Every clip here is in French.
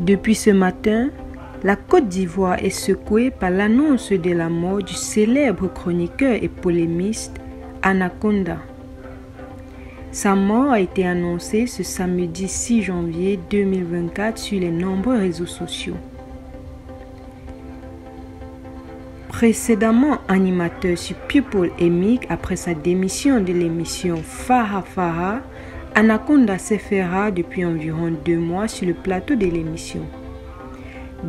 Depuis ce matin, la Côte d'Ivoire est secouée par l'annonce de la mort du célèbre chroniqueur et polémiste Anaconda. Sa mort a été annoncée ce samedi 6 janvier 2024 sur les nombreux réseaux sociaux. Précédemment animateur sur People et Mic après sa démission de l'émission Faha Faha, Anaconda s'est fait rare depuis environ 2 mois sur le plateau de l'émission.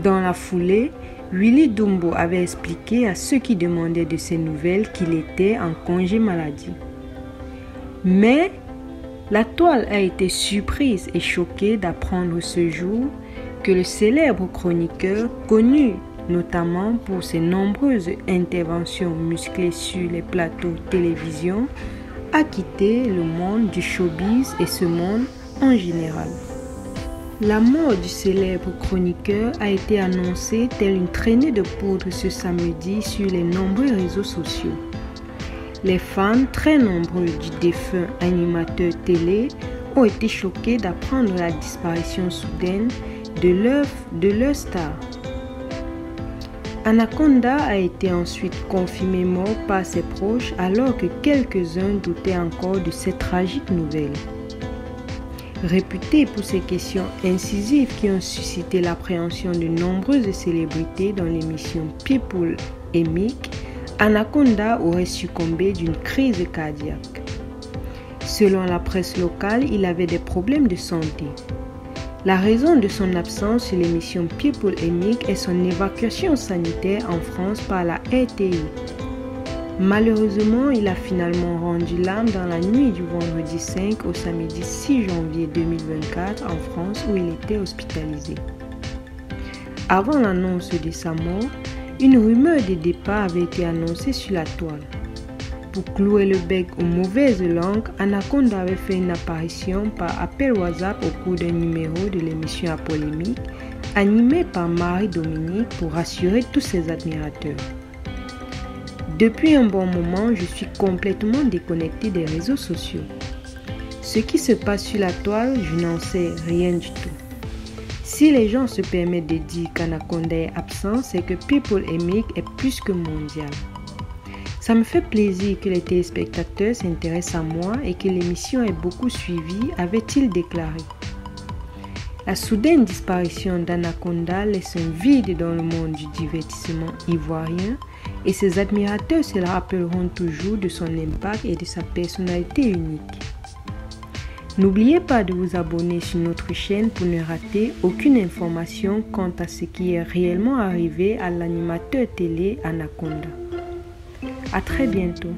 Dans la foulée, Willy Dumbo avait expliqué à ceux qui demandaient de ses nouvelles qu'il était en congé maladie. Mais la toile a été surprise et choquée d'apprendre ce jour que le célèbre chroniqueur, connu notamment pour ses nombreuses interventions musclées sur les plateaux télévision, a quitté le monde du showbiz et ce monde en général. La mort du célèbre chroniqueur a été annoncée telle une traînée de poudre ce samedi sur les nombreux réseaux sociaux. Les fans très nombreux du défunt animateur télé ont été choqués d'apprendre la disparition soudaine de leur star. Anaconda a été ensuite confirmé mort par ses proches alors que quelques-uns doutaient encore de cette tragique nouvelle. Réputé pour ses questions incisives qui ont suscité l'appréhension de nombreuses célébrités dans l'émission People et Mic, Anaconda aurait succombé d'une crise cardiaque. Selon la presse locale, il avait des problèmes de santé. La raison de son absence sur l'émission People et Mic est son évacuation sanitaire en France par la RTI. Malheureusement, il a finalement rendu l'âme dans la nuit du vendredi 5 au samedi 6 janvier 2024 en France où il était hospitalisé. Avant l'annonce de sa mort, une rumeur de départ avait été annoncée sur la toile. Pour clouer le bec aux mauvaises langues, Anaconda avait fait une apparition par appel WhatsApp au cours d'un numéro de l'émission à polémique, animé par Marie-Dominique pour rassurer tous ses admirateurs. Depuis un bon moment, je suis complètement déconnecté des réseaux sociaux. Ce qui se passe sur la toile, je n'en sais rien du tout. Si les gens se permettent de dire qu'Anaconda est absent, c'est que People et Mic est plus que mondial. Ça me fait plaisir que les téléspectateurs s'intéressent à moi et que l'émission est beaucoup suivie, avait-il déclaré. La soudaine disparition d'Anaconda laisse un vide dans le monde du divertissement ivoirien et ses admirateurs se rappelleront toujours de son impact et de sa personnalité unique. N'oubliez pas de vous abonner sur notre chaîne pour ne rater aucune information quant à ce qui est réellement arrivé à l'animateur télé Anaconda. À très bientôt.